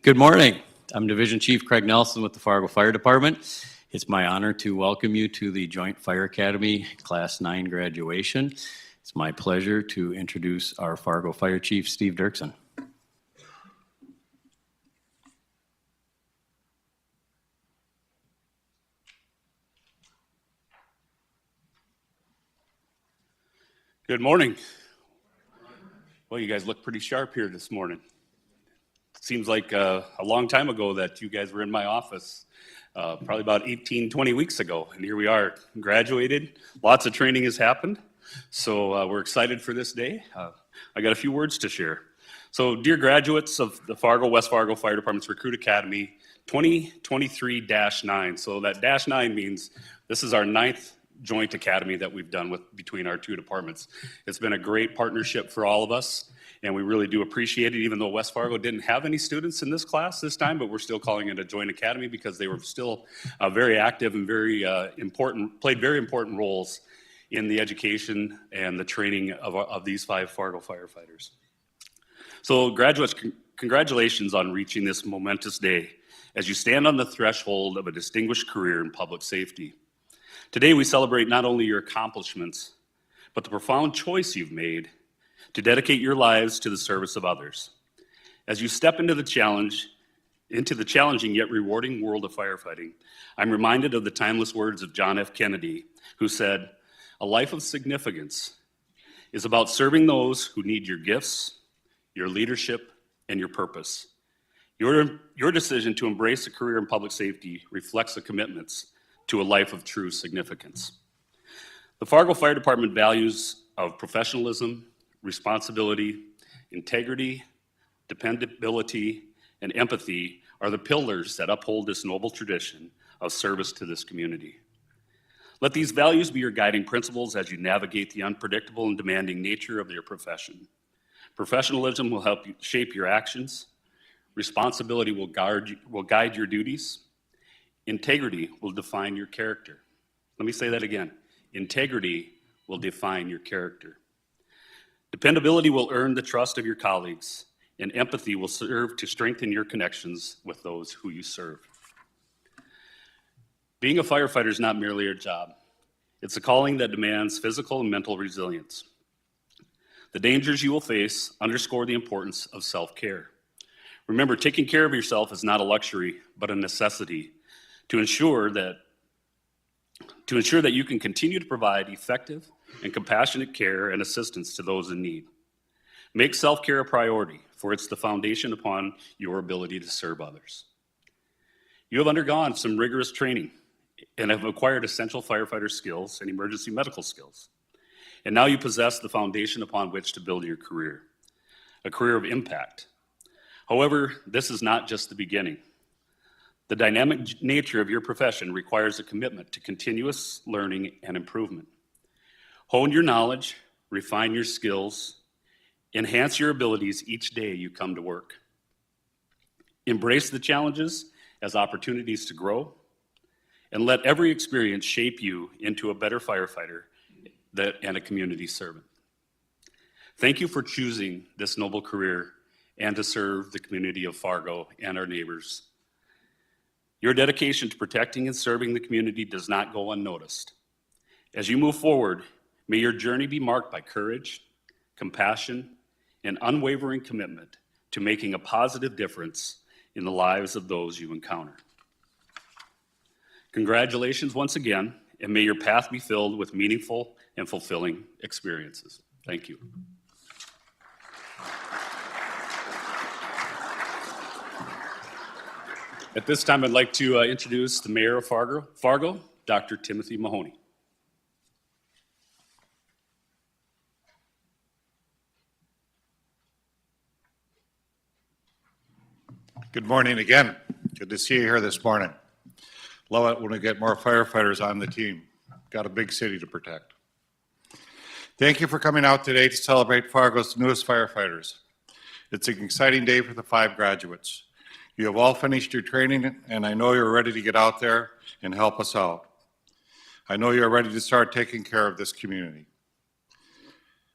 Good morning. I'm Division Chief Craig Nelson with the Fargo Fire Department. It's my honor to welcome you to the Joint Fire Academy Class 9 graduation. It's my pleasure to introduce our Fargo Fire Chief, Steve Dirksen. Good morning. Well, you guys look pretty sharp here this morning. Seems like a long time ago that you guys were in my office, probably about 18, 20 weeks ago. And here we are, graduated. Lots of training has happened. So we're excited for this day. I got a few words to share. So dear graduates of the West Fargo Fire Department's Recruit Academy 2023-9. So that -9 means this is our 9th joint academy that we've done between our two departments. It's been a great partnership for all of us, and we really do appreciate it, even though West Fargo didn't have any students in this class this time, but we're still calling it a joint academy because they were still very active and very played very important roles in the education and the training of these 5 Fargo firefighters. So graduates, congratulations on reaching this momentous day as you stand on the threshold of a distinguished career in public safety. Today, we celebrate not only your accomplishments, but the profound choice you've made to dedicate your lives to the service of others. As you step into the challenging yet rewarding world of firefighting, I'm reminded of the timeless words of John F. Kennedy, who said, "A life of significance is about serving those who need your gifts, your leadership, and your purpose." Your decision to embrace a career in public safety reflects the commitments to a life of true significance. The Fargo Fire Department values of professionalism, responsibility, integrity, dependability, and empathy are the pillars that uphold this noble tradition of service to this community. Let these values be your guiding principles as you navigate the unpredictable and demanding nature of your profession. Professionalism will help you shape your actions. Responsibility will guide your duties. Integrity will define your character. Let me say that again. Integrity will define your character. Dependability will earn the trust of your colleagues, and empathy will serve to strengthen your connections with those who you serve. Being a firefighter is not merely a job. It's a calling that demands physical and mental resilience. The dangers you will face underscore the importance of self-care. Remember, taking care of yourself is not a luxury, but a necessity to ensure that you can continue to provide effective and compassionate care and assistance to those in need. Make self-care a priority, for it's the foundation upon your ability to serve others. You have undergone some rigorous training and have acquired essential firefighter skills and emergency medical skills. And now you possess the foundation upon which to build your career, a career of impact. However, this is not just the beginning. The dynamic nature of your profession requires a commitment to continuous learning and improvement. Hone your knowledge, refine your skills, enhance your abilities each day you come to work. Embrace the challenges as opportunities to grow, and let every experience shape you into a better firefighter and a community servant. Thank you for choosing this noble career and to serve the community of Fargo and our neighbors. Your dedication to protecting and serving the community does not go unnoticed. As you move forward, may your journey be marked by courage, compassion, and unwavering commitment to making a positive difference in the lives of those you encounter. Congratulations once again, and may your path be filled with meaningful and fulfilling experiences. Thank you. At this time, I'd like to introduce the Mayor of Fargo, Dr. Timothy Mahoney. Good morning again. Good to see you here this morning. Love it when we get more firefighters on the team. Got a big city to protect. Thank you for coming out today to celebrate Fargo's newest firefighters. It's an exciting day for the 5 graduates. You have all finished your training, and I know you're ready to get out there and help us out. I know you're ready to start taking care of this community.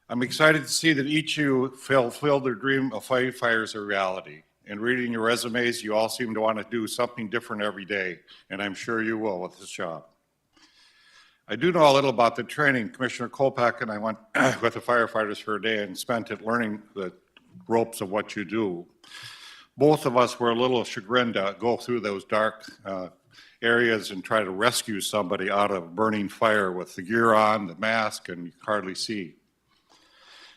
I'm excited to see that each of you fulfilled their dream of fighting fires a reality, and reading your resumes, you all seem to want to do something different every day, and I'm sure you will with this job. I do know a little about the training. Commissioner Kolpak and I went with the firefighters for a day and spent it learning the ropes of what you do. Both of us were a little chagrined to go through those dark areas and try to rescue somebody out of burning fire with the gear on, the mask, and you can hardly see.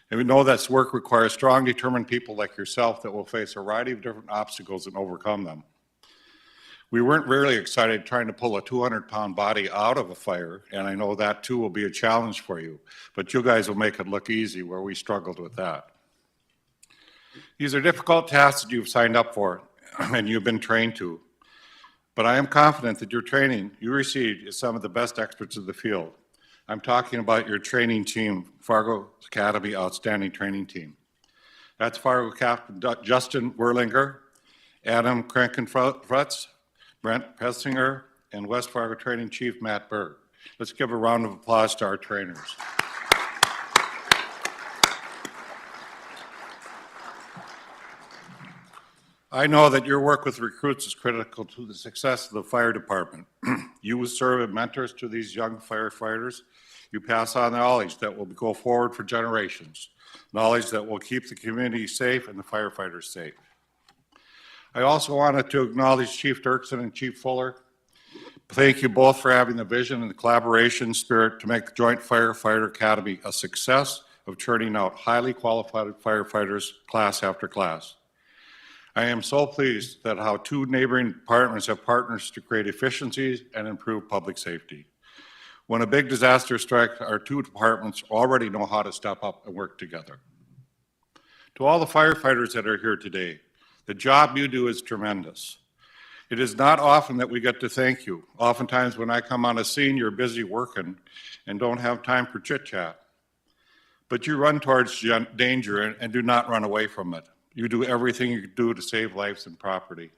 And we know that work requires strong, determined people like yourself that will face a variety of different obstacles and overcome them. We weren't really excited trying to pull a 200-pound body out of a fire, and I know that too will be a challenge for you, but you guys will make it look easy where we struggled with that. These are difficult tasks that you've signed up for and you've been trained to, but I am confident that your training you received is some of the best experts in the field. I'm talking about your training team, Fargo Academy Outstanding Training Team. That's Fargo Captain Justin Werlinger, Adam Krankenfrutz, Brent Pessinger, and West Fargo Training Chief Matt Berg. Let's give a round of applause to our trainers. I know that your work with recruits is critical to the success of the fire department. You will serve as mentors to these young firefighters. You pass on knowledge that will go forward for generations, knowledge that will keep the community safe and the firefighters safe. I also wanted to acknowledge Chief Dirksen and Chief Fuller. Thank you both for having the vision and the collaboration spirit to make the Joint Firefighter Academy a success of churning out highly qualified firefighters class after class. I am so pleased that how two neighboring departments have partners to create efficiencies and improve public safety. When a big disaster strikes, our two departments already know how to step up and work together. To all the firefighters that are here today, the job you do is tremendous. It is not often that we get to thank you. Oftentimes when I come on a scene, you're busy working and don't have time for chit-chat. But you run towards danger and do not run away from it. You do everything you do to save lives and property.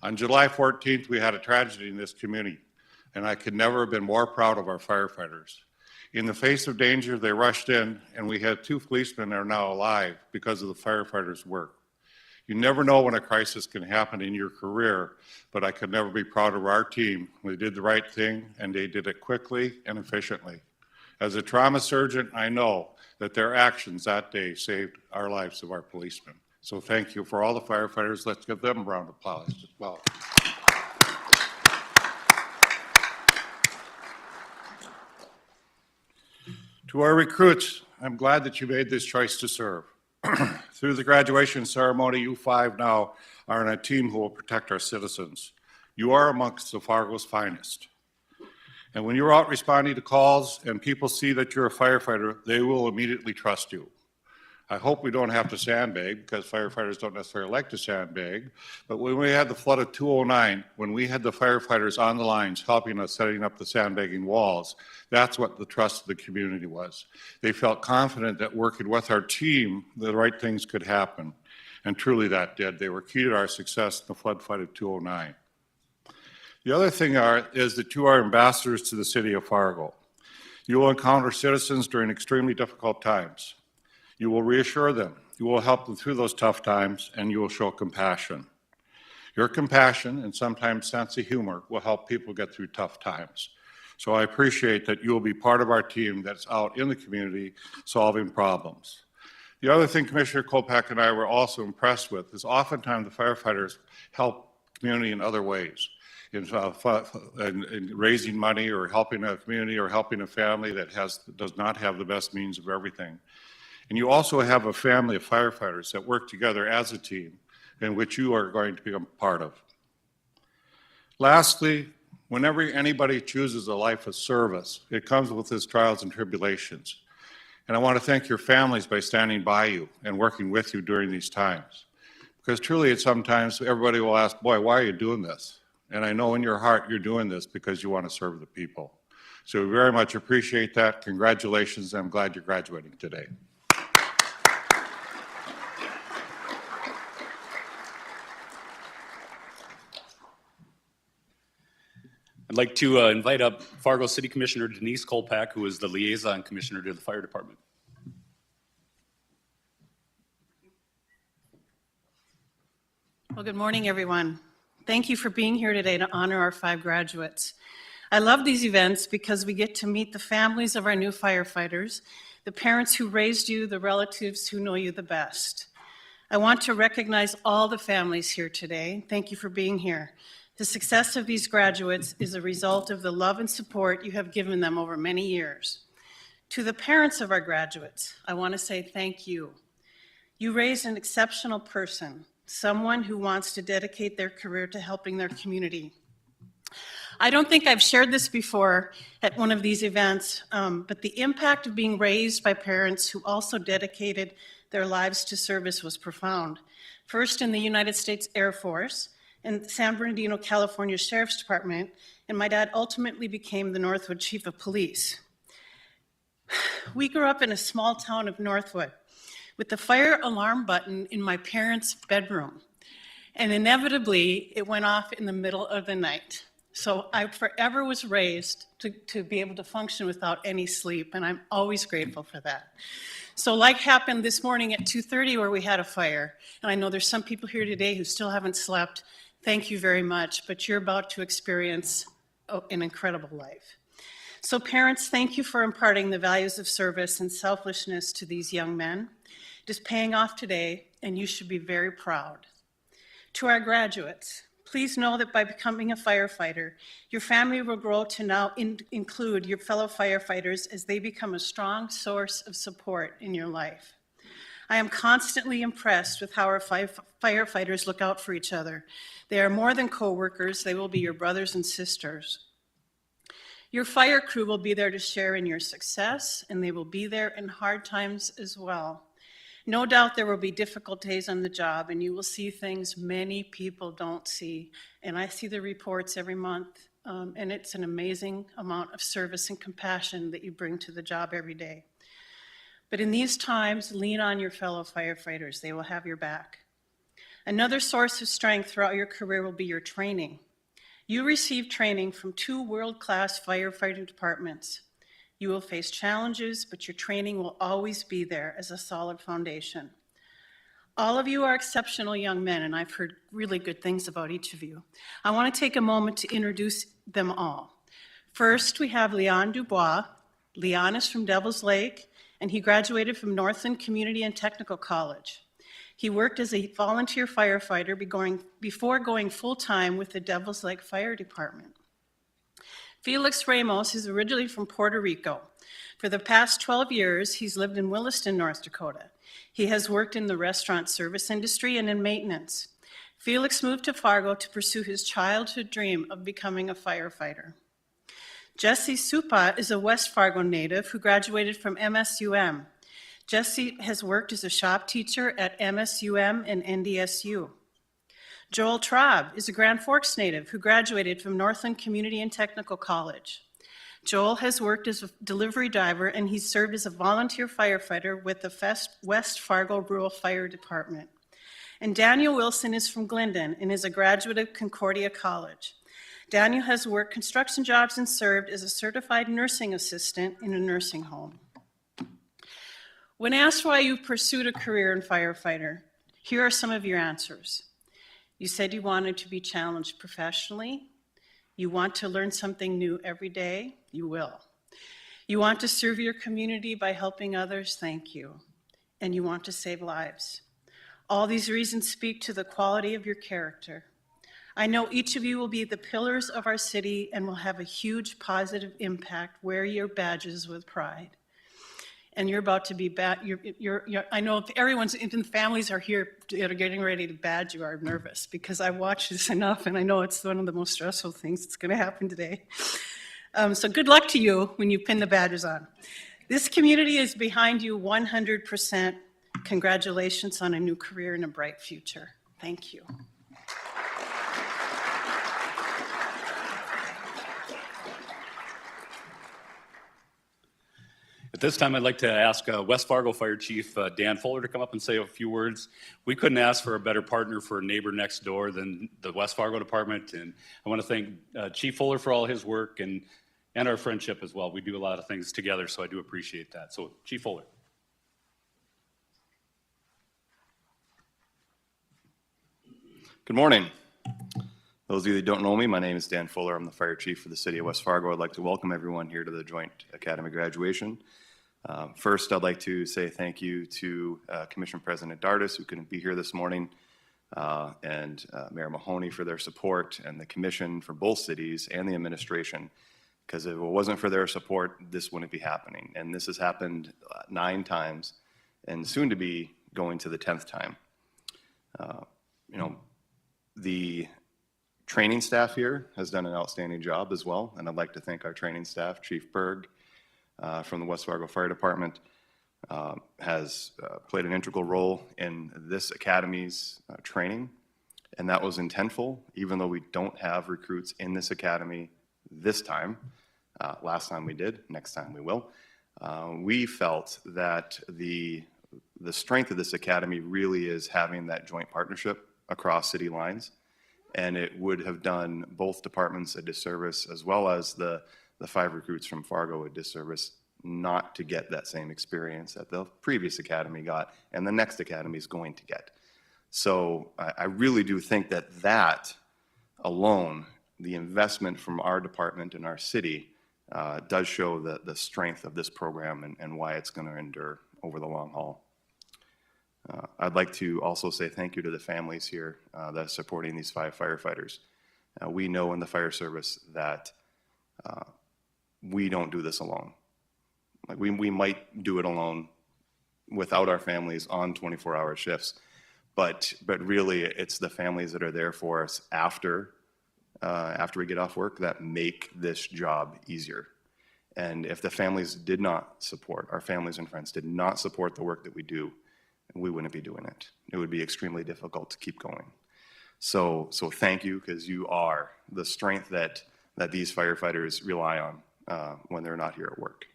On July 14th, we had a tragedy in this community, and I could never have been more proud of our firefighters. In the face of danger, they rushed in, and we had 2 policemen that are now alive because of the firefighters' work. You never know when a crisis can happen in your career, but I could never be prouder of our team. We did the right thing, and they did it quickly and efficiently. As a trauma surgeon, I know that their actions that day saved our lives of our policemen. So thank you for all the firefighters. Let's give them a round of applause as well. To our recruits, I'm glad that you made this choice to serve. Through the graduation ceremony, you 5 now are in a team who will protect our citizens. You are amongst the Fargo's finest. And when you're out responding to calls and people see that you're a firefighter, they will immediately trust you. I hope we don't have to sandbag, because firefighters don't necessarily like to sandbag. But when we had the flood of 2009, when we had the firefighters on the lines helping us setting up the sandbagging walls, that's what the trust of the community was. They felt confident that working with our team, the right things could happen. And truly that did. They were key to our success in the flood fight of 2009. The other thing is that you are ambassadors to the city of Fargo. You will encounter citizens during extremely difficult times. You will reassure them. You will help them through those tough times, and you will show compassion. Your compassion and sometimes sense of humor will help people get through tough times. So I appreciate that you will be part of our team that's out in the community solving problems. The other thing Commissioner Kolpak and I were also impressed with is oftentimes the firefighters help the community in other ways. In raising money or helping a community or helping a family that does not have the best means of everything. And you also have a family of firefighters that work together as a team, in which you are going to become part of. Lastly, whenever anybody chooses a life of service, it comes with its trials and tribulations. And I want to thank your families by standing by you and working with you during these times. Because truly, sometimes everybody will ask, boy, why are you doing this? And I know in your heart you're doing this because you want to serve the people. So we very much appreciate that. Congratulations. I'm glad you're graduating today. I'd like to invite up Fargo City Commissioner Denise Kolpak, who is the liaison commissioner to the fire department. Well, good morning, everyone. Thank you for being here today to honor our 5 graduates. I love these events because we get to meet the families of our new firefighters, the parents who raised you, the relatives who know you the best. I want to recognize all the families here today. Thank you for being here. The success of these graduates is a result of the love and support you have given them over many years. To the parents of our graduates, I want to say thank you. You raised an exceptional person, someone who wants to dedicate their career to helping their community. I don't think I've shared this before at one of these events, but the impact of being raised by parents who also dedicated their lives to service was profound. First in the United States Air Force and San Bernardino, California Sheriff's Department, and my dad ultimately became the Northwood Chief of Police. We grew up in a small town of Northwood with the fire alarm button in my parents' bedroom. And inevitably, it went off in the middle of the night. So I forever was raised to be able to function without any sleep, and I'm always grateful for that. So like happened this morning at 2:30 where we had a fire, and I know there's some people here today who still haven't slept. Thank you very much, but you're about to experience an incredible life. So parents, thank you for imparting the values of service and selflessness to these young men. It is paying off today, and you should be very proud. To our graduates, please know that by becoming a firefighter, your family will grow to now include your fellow firefighters as they become a strong source of support in your life. I am constantly impressed with how our firefighters look out for each other. They are more than co-workers, they will be your brothers and sisters. Your fire crew will be there to share in your success, and they will be there in hard times as well. No doubt there will be difficult days on the job, and you will see things many people don't see. And I see the reports every month, and it's an amazing amount of service and compassion that you bring to the job every day. But in these times, lean on your fellow firefighters. They will have your back. Another source of strength throughout your career will be your training. You receive training from 2 world-class firefighting departments. You will face challenges, but your training will always be there as a solid foundation. All of you are exceptional young men, and I've heard really good things about each of you. I want to take a moment to introduce them all. First, we have Leon Dubois. Leon is from Devils Lake, and he graduated from Northland Community and Technical College. He worked as a volunteer firefighter before going full-time with the Devils Lake Fire Department. Felix Ramos is originally from Puerto Rico. For the past 12 years, he's lived in Williston, North Dakota. He has worked in the restaurant service industry and in maintenance. Felix moved to Fargo to pursue his childhood dream of becoming a firefighter. Jesse Supa is a West Fargo native who graduated from MSUM. Jesse has worked as a shop teacher at MSUM and NDSU. Joel Traub is a Grand Forks native who graduated from Northland Community and Technical College. Joel has worked as a delivery driver, and he's served as a volunteer firefighter with the West Fargo Rural Fire Department. And Daniel Wilson is from Glendon and is a graduate of Concordia College. Daniel has worked construction jobs and served as a certified nursing assistant in a nursing home. When asked why you pursued a career in firefighter, here are some of your answers. You said you wanted to be challenged professionally. You want to learn something new every day. You will. You want to serve your community by helping others. Thank you. And you want to save lives. All these reasons speak to the quality of your character. I know each of you will be the pillars of our city and will have a huge positive impact. Wear your badges with pride. And you're about to be I know if everyone's, even families are here that are getting ready to badge you, are nervous because I watched this enough and I know it's one of the most stressful things that's going to happen today. So good luck to you when you pin the badges on. This community is behind you 100%. Congratulations on a new career and a bright future. Thank you. At this time, I'd like to ask West Fargo Fire Chief Dan Fuller to come up and say a few words. We couldn't ask for a better partner for a neighbor next door than the West Fargo Department, and I want to thank Chief Fuller for all his work and our friendship as well. We do a lot of things together, so I do appreciate that. So, Chief Fuller. Good morning. Those of you that don't know me, my name is Dan Fuller. I'm the fire chief for the city of West Fargo. I'd like to welcome everyone here to the Joint Academy graduation. First, I'd like to say thank you to Commission President Dardis, who couldn't be here this morning, and Mayor Mahoney for their support, and the commission for both cities and the administration, because if it wasn't for their support, this wouldn't be happening. And this has happened 9 times, and soon to be going to the 10th time. You know, the training staff here has done an outstanding job as well, and I'd like to thank our training staff. Chief Berg from the West Fargo Fire Department has played an integral role in this academy's training, and that was intentful, even though we don't have recruits in this academy this time. Last time we did, next time we will. We felt that the strength of this academy really is having that joint partnership across city lines, and it would have done both departments a disservice, as well as the 5 recruits from Fargo a disservice, not to get that same experience that the previous academy got and the next academy is going to get. So I really do think that that alone, the investment from our department and our city, does show the strength of this program and why it's going to endure over the long haul. I'd like to also say thank you to the families here that are supporting these 5 firefighters. We know in the fire service that we don't do this alone. Like we might do it alone without our families on 24-hour shifts, but really it's the families that are there for us after we get off work that make this job easier. And if the families did not support, our families and friends did not support the work that we do, we wouldn't be doing it. It would be extremely difficult to keep going. So thank you, because you are the strength that these firefighters rely on when they're not here at work.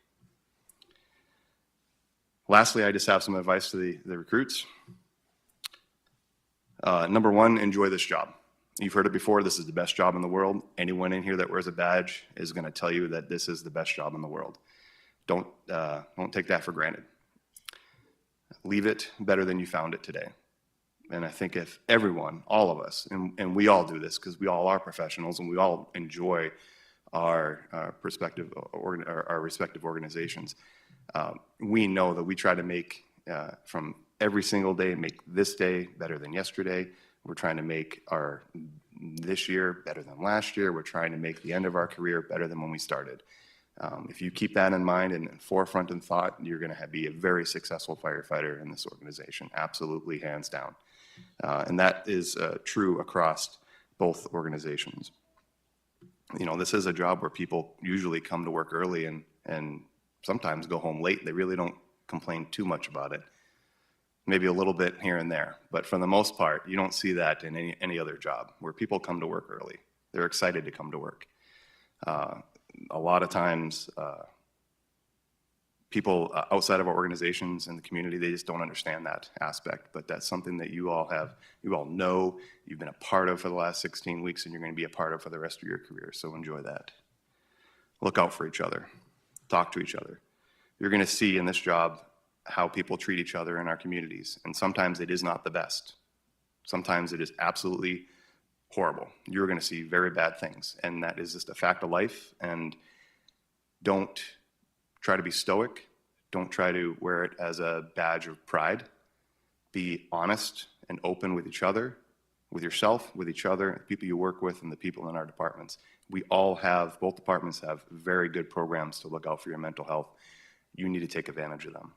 Lastly, I just have some advice to the recruits. Number 1, enjoy this job. You've heard it before, this is the best job in the world. Anyone in here that wears a badge is going to tell you that this is the best job in the world. Don't take that for granted. Leave it better than you found it today. And I think if everyone, all of us, and we all do this because we all are professionals and we all enjoy our respective organizations, we know that we try to make from every single day, make this day better than yesterday. We're trying to make this year better than last year. We're trying to make the end of our career better than when we started. If you keep that in mind and forefront in thought, you're going to be a very successful firefighter in this organization, absolutely, hands down. And that is true across both organizations. You know, this is a job where people usually come to work early and sometimes go home late. They really don't complain too much about it. Maybe a little bit here and there, but for the most part, you don't see that in any other job where people come to work early. They're excited to come to work. A lot of times, people outside of our organizations and the community, they just don't understand that aspect, but that's something that you all know, you've been a part of for the last 16 weeks, and you're going to be a part of for the rest of your career, so enjoy that. Look out for each other. Talk to each other. You're going to see in this job how people treat each other in our communities, and sometimes it is not the best. Sometimes it is absolutely horrible. You're going to see very bad things, and that is just a fact of life. And don't try to be stoic. Don't try to wear it as a badge of pride. Be honest and open with each other, with yourself, with each other, the people you work with, and the people in our departments. Both departments have very good programs to look out for your mental health. You need to take advantage of them.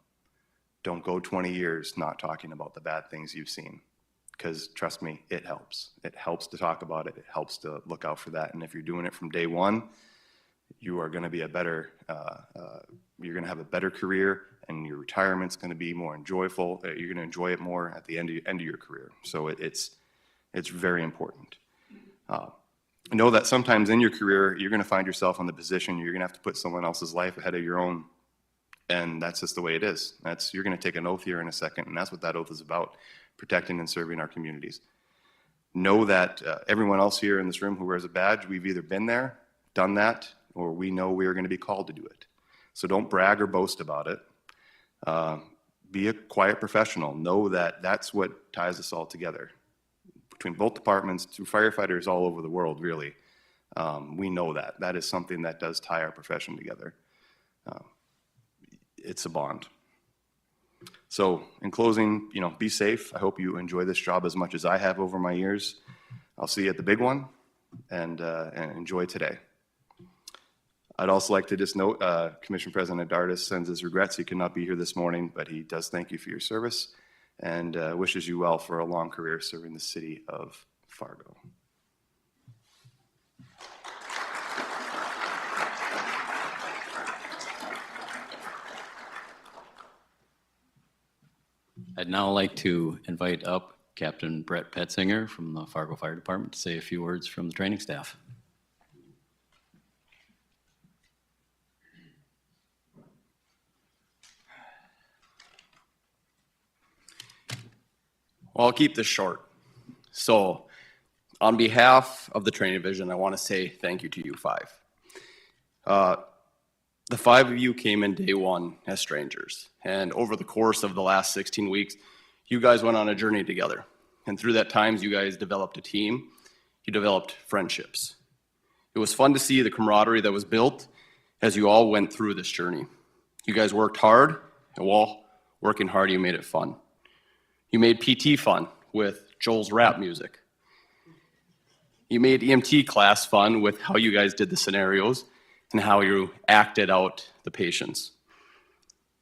Don't go 20 years not talking about the bad things you've seen. Because trust me, it helps. It helps to talk about it. It helps to look out for that. And if you're doing it from day one, you are going to be you're going to have a better career, and your retirement's going to be more enjoyable. You're going to enjoy it more at the end of your career. So it's very important. Know that sometimes in your career, you're going to find yourself in the position you're going to have to put someone else's life ahead of your own. And that's just the way it is. You're going to take an oath here in a second, and that's what that oath is about. Protecting and serving our communities. Know that everyone else here in this room who wears a badge, we've either been there, done that, or we know we are going to be called to do it. So don't brag or boast about it. Be a quiet professional. Know that that's what ties us all together. between both departments, to firefighters all over the world, really. We know that. That is something that does tie our profession together. It's a bond. So in closing, be safe. I hope you enjoy this job as much as I have over my years. I'll see you at the big one, and enjoy today. I'd also like to just note, Commission President Dardis sends his regrets. He could not be here this morning, but he does thank you for your service and wishes you well for a long career serving the city of Fargo. I'd now like to invite up Captain Brett Petzinger from the Fargo Fire Department to say a few words from the training staff. Well, I'll keep this short. So, on behalf of the training division, I want to say thank you to you five. The five of you came in day one as strangers, and over the course of the last 16 weeks, you guys went on a journey together. And through that time, you guys developed a team. You developed friendships. It was fun to see the camaraderie that was built as you all went through this journey. You guys worked hard, and while working hard, you made it fun. You made PT fun with Joel's rap music. You made EMT class fun with how you guys did the scenarios and how you acted out the patients.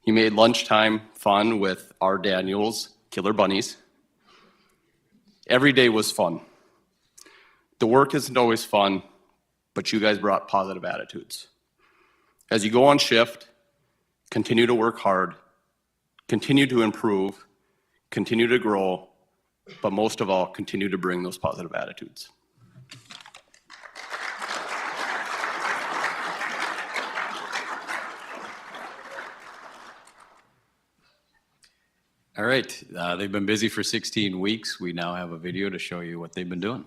You made lunchtime fun with our Daniels Killer Bunnies. Every day was fun. The work isn't always fun, but you guys brought positive attitudes. As you go on shift, continue to work hard, continue to improve, continue to grow, but most of all, continue to bring those positive attitudes. All right, they've been busy for 16 weeks. We now have a video to show you what they've been doing.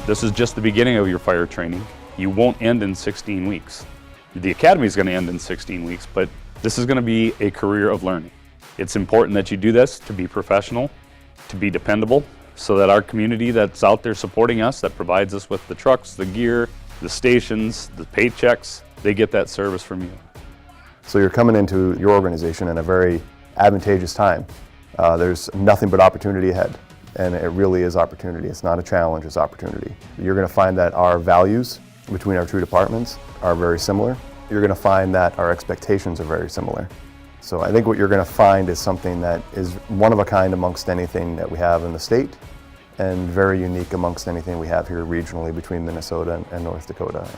This is just the beginning of your fire training. You won't end in 16 weeks. The academy is going to end in 16 weeks, but this is going to be a career of learning. It's important that you do this to be professional, to be dependable, so that our community that's out there supporting us, that provides us with the trucks, the gear, the stations, the paychecks, they get that service from you. So you're coming into your organization in a very advantageous time. There's nothing but opportunity ahead. And it really is opportunity. It's not a challenge, it's opportunity. You're going to find that our values between our two departments are very similar. You're going to find that our expectations are very similar. So I think what you're going to find is something that is one of a kind amongst anything that we have in the state, and very unique amongst anything we have here regionally between Minnesota and North Dakota.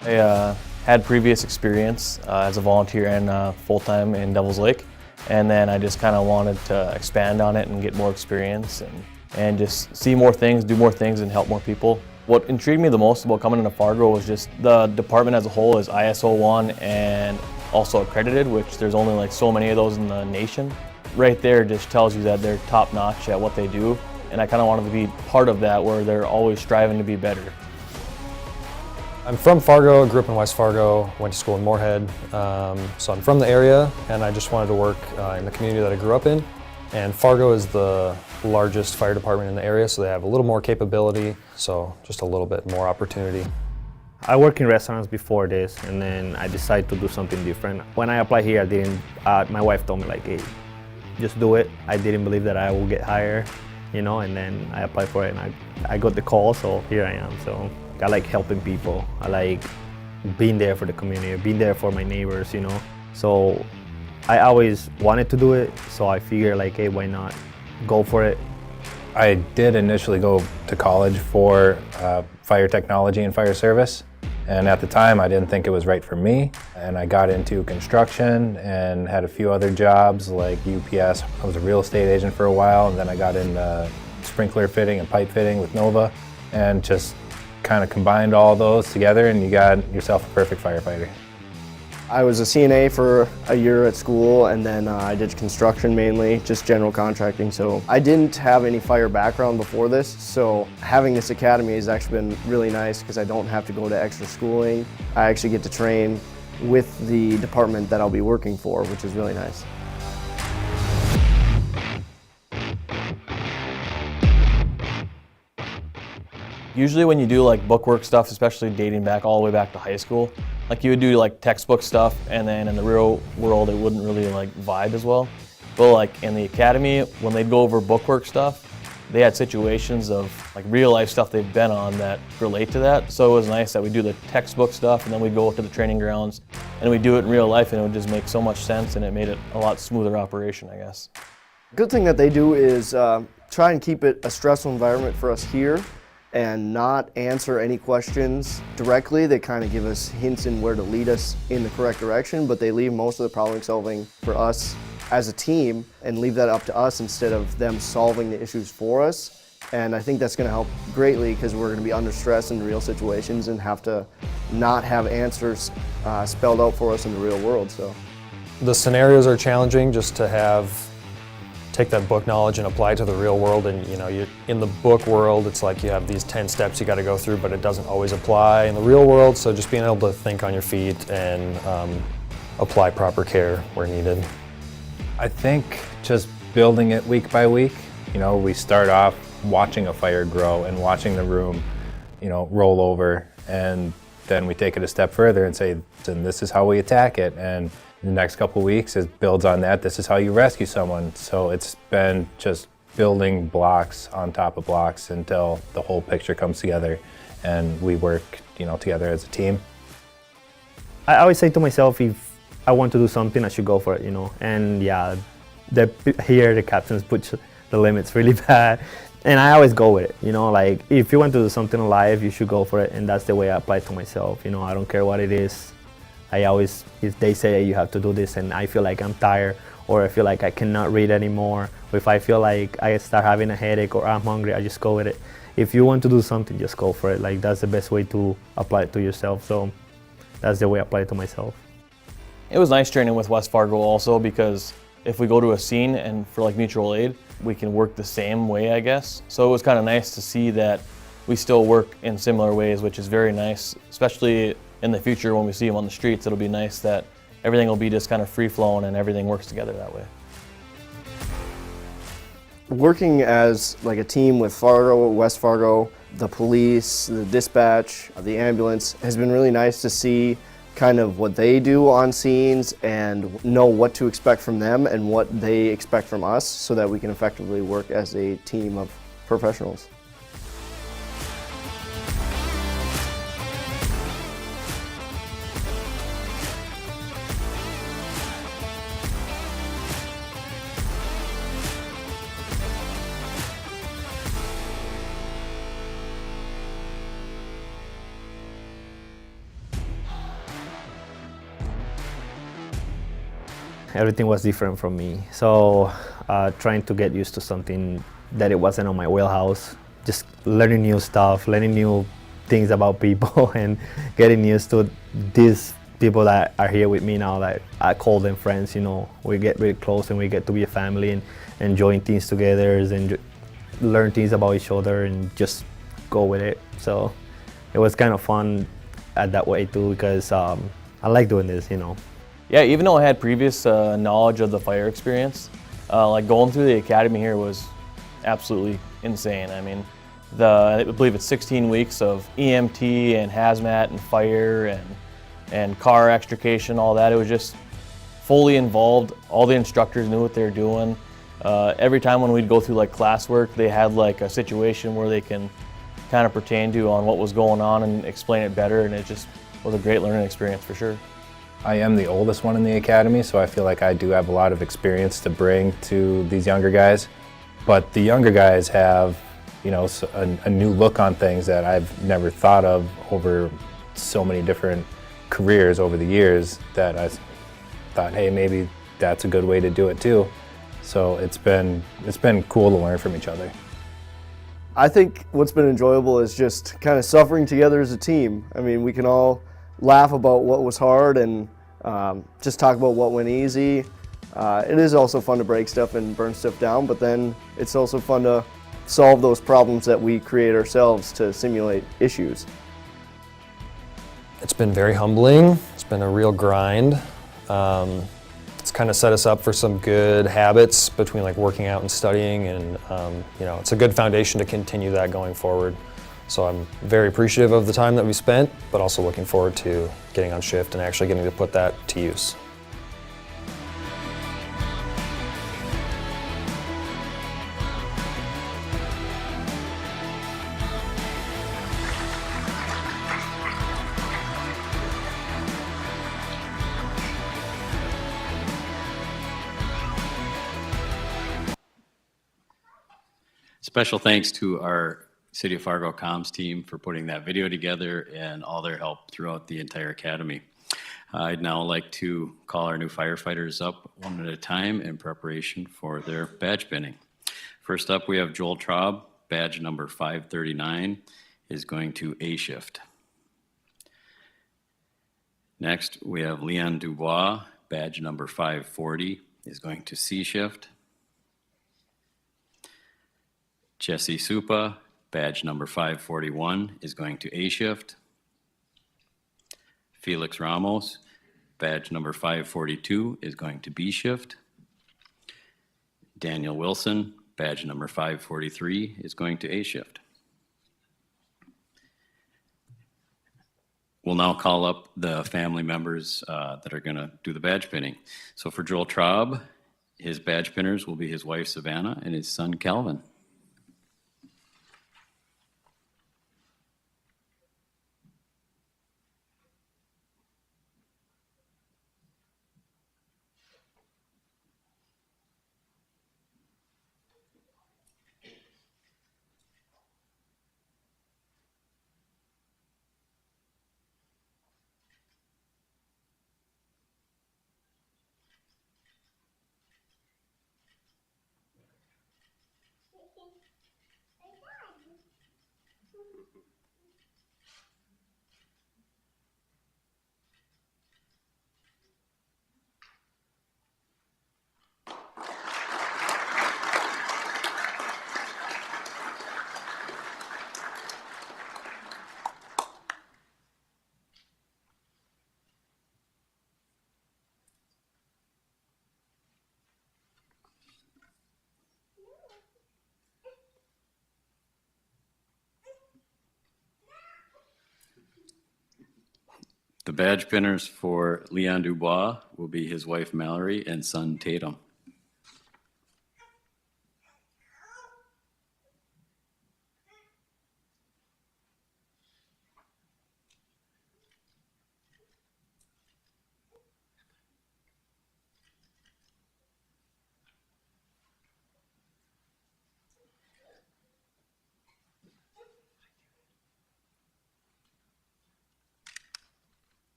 I had previous experience as a volunteer and full-time in Devil's Lake, and then I just kind of wanted to expand on it and get more experience and just see more things, do more things, and help more people. What intrigued me the most about coming into Fargo was just the department as a whole is ISO 1 and also accredited, which there's only like so many of those in the nation. Right there just tells you that they're top-notch at what they do, and I kind of wanted to be part of that where they're always striving to be better. I'm from Fargo, grew up in West Fargo, went to school in Moorhead, so I'm from the area and I just wanted to work in the community that I grew up in. And Fargo is the largest fire department in the area, so they have a little more capability, so just a little bit more opportunity. I worked in restaurants before this, and then I decided to do something different. When I applied here, my wife told me like, hey, just do it. I didn't believe that I would get hired, and then I applied for it and I got the call, so here I am. So I like helping people. I like being there for the community, being there for my neighbors, So I always wanted to do it, so I figured like, hey, why not go for it? I did initially go to college for fire technology and fire service, and at the time I didn't think it was right for me, and I got into construction and had a few other jobs like UPS. I was a real estate agent for a while, and then I got into sprinkler fitting and pipe fitting with Nova, and just kind of combined all those together and you got yourself a perfect firefighter. I was a CNA for a year at school, and then I did construction mainly, just general contracting. So I didn't have any fire background before this, so having this academy has actually been really nice because I don't have to go to extra schooling. I actually get to train with the department that I'll be working for, which is really nice. Usually when you do like bookwork stuff, especially dating back all the way back to high school, like you would do like textbook stuff, and then in the real world it wouldn't really like vibe as well. But like in the academy, when they'd go over bookwork stuff, they had situations of like real life stuff they've been on that relate to that. So it was nice that we do the textbook stuff and then we'd go to the training grounds and we do it in real life, and it would just make so much sense, and it made it a lot smoother operation, I guess. Good thing that they do is try and keep it a stressful environment for us here and not answer any questions directly. They kind of give us hints in where to lead us in the correct direction, but they leave most of the problem solving for us as a team and leave that up to us instead of them solving the issues for us. And I think that's going to help greatly because we're going to be under stress in real situations and have to not have answers spelled out for us in the real world. So The scenarios are challenging just to take that book knowledge and apply it to the real world. And in the book world, it's like you have these 10 steps you got to go through, but it doesn't always apply in the real world. So just being able to think on your feet and apply proper care where needed. I think just building it week by week. We start off watching a fire grow and watching the room, roll over, and then we take it a step further and say, and this is how we attack it. And in the next couple of weeks, it builds on that. This is how you rescue someone. So it's been just building blocks on top of blocks until the whole picture comes together and we work, together as a team. I always say to myself, if I want to do something, I should go for it, And yeah, here the captains put the limits really bad. And I always go with it, like if you want to do something in life, you should go for it. And that's the way I apply it to myself. I don't care what it is. If they say you have to do this and I feel like I'm tired, or I feel like I cannot read anymore, or if I feel like I start having a headache or I'm hungry, I just go with it. If you want to do something, just go for it. Like that's the best way to apply it to yourself. So that's the way I apply it to myself. It was nice training with West Fargo also, because if we go to a scene and for like mutual aid, we can work the same way, I guess. So it was kind of nice to see that we still work in similar ways, which is very nice, especially in the future when we see them on the streets. It'll be nice that everything will be just kind of free-flowing and everything works together that way. Working as like a team with Fargo, West Fargo, the police, the dispatch, the ambulance has been really nice to see kind of what they do on scenes and know what to expect from them and what they expect from us so that we can effectively work as a team of professionals. Everything was different from me. So trying to get used to something that it wasn't on my wheelhouse, just learning new stuff, learning new things about people and getting used to these people that are here with me now that I call them friends, we get really close and we get to be a family and enjoying things together and learn things about each other and just go with it. So it was kind of fun at that way too, because I like doing this, Yeah, even though I had previous knowledge of the fire experience, like going through the academy here was absolutely insane. I mean, I believe it's 16 weeks of EMT and hazmat and fire and car extrication, all that. It was just fully involved. All the instructors knew what they were doing. Every time when we'd go through like classwork, they had like a situation where they can kind of pertain to on what was going on and explain it better, and it just was a great learning experience for sure. I am the oldest one in the academy, so I feel like I do have a lot of experience to bring to these younger guys. But the younger guys have, a new look on things that I've never thought of over so many different careers over the years that I thought, hey, maybe that's a good way to do it too. So it's been cool to learn from each other. I think what's been enjoyable is just kind of suffering together as a team. I mean, we can all laugh about what was hard and just talk about what went easy. It is also fun to break stuff and burn stuff down, but then it's also fun to solve those problems that we create ourselves to simulate issues. It's been very humbling. It's been a real grind. It's kind of set us up for some good habits between like working out and studying, and you know, it's a good foundation to continue that going forward. So I'm very appreciative of the time that we spent, but also looking forward to getting on shift and actually getting to put that to use. Special thanks to our City of Fargo comms team for putting that video together and all their help throughout the entire academy. I'd now like to call our new firefighters up one at a time in preparation for their badge pinning. First up, we have Joel Traub, badge number 539, is going to A shift. Next, we have Leon Dubois, badge number 540, is going to C shift. Jesse Supa, badge number 541, is going to A shift. Felix Ramos, badge number 542, is going to B shift. Daniel Wilson, badge number 543, is going to A shift. We'll now call up the family members that are going to do the badge pinning. So for Joel Traub, his badge pinners will be his wife Savannah and his son Calvin. The badge pinners for Leon Dubois will be his wife Mallory and son Tatum.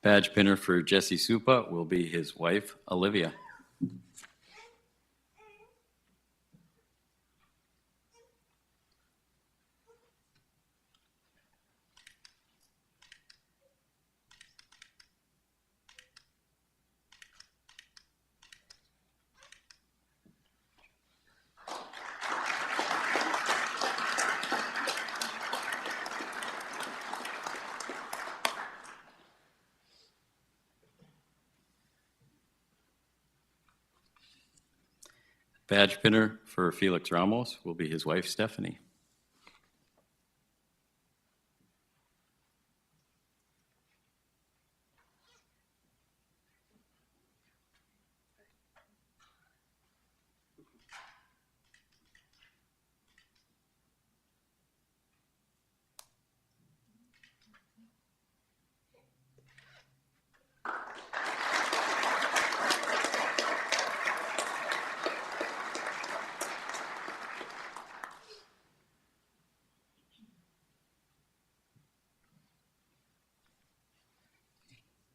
Badge pinner for Jesse Supa will be his wife, Olivia. Badge pinner for Felix Ramos will be his wife, Stephanie.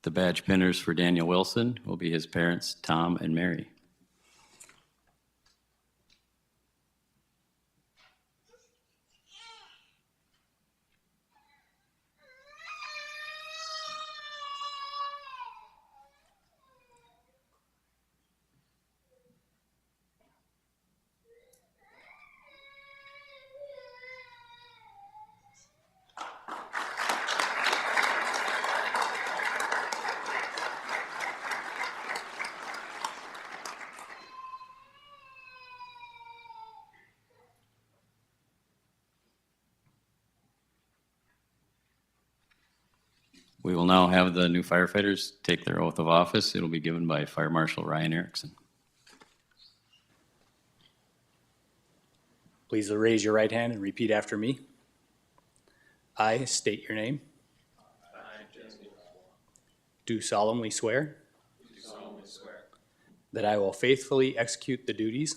The badge pinners for Daniel Wilson will be his parents, Tom and Mary. We will now have the new firefighters take their oath of office. It'll be given by Fire Marshal Ryan Erickson. Please raise your right hand and repeat after me. I state your name. Do solemnly swear. That I will faithfully execute the duties.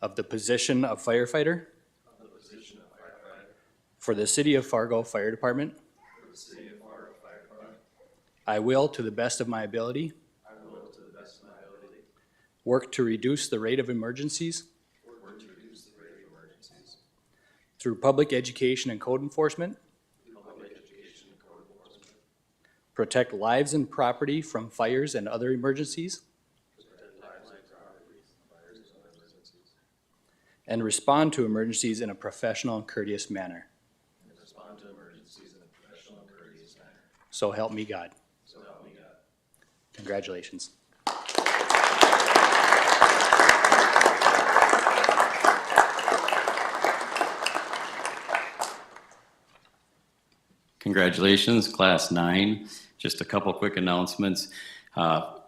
Of the position of firefighter. For the City of Fargo Fire Department. I will, to the best of my ability. Work to reduce the rate of emergencies. Through public education and code enforcement. Protect lives and property from fires and other emergencies. And respond to emergencies in a professional and courteous manner. So help me God. Congratulations. Congratulations, Class 9. Just a couple quick announcements.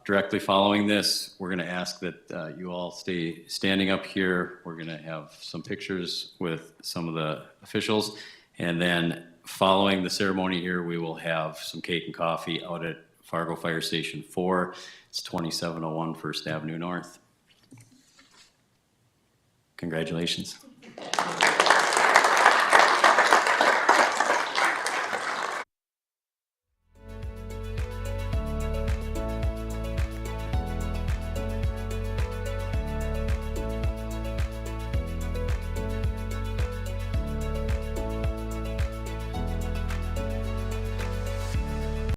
Directly following this, we're going to ask that you all stay standing up here. We're going to have some pictures with some of the officials. And then following the ceremony here, we will have some cake and coffee out at Fargo Fire Station 4. It's 2701 First Avenue North. Congratulations.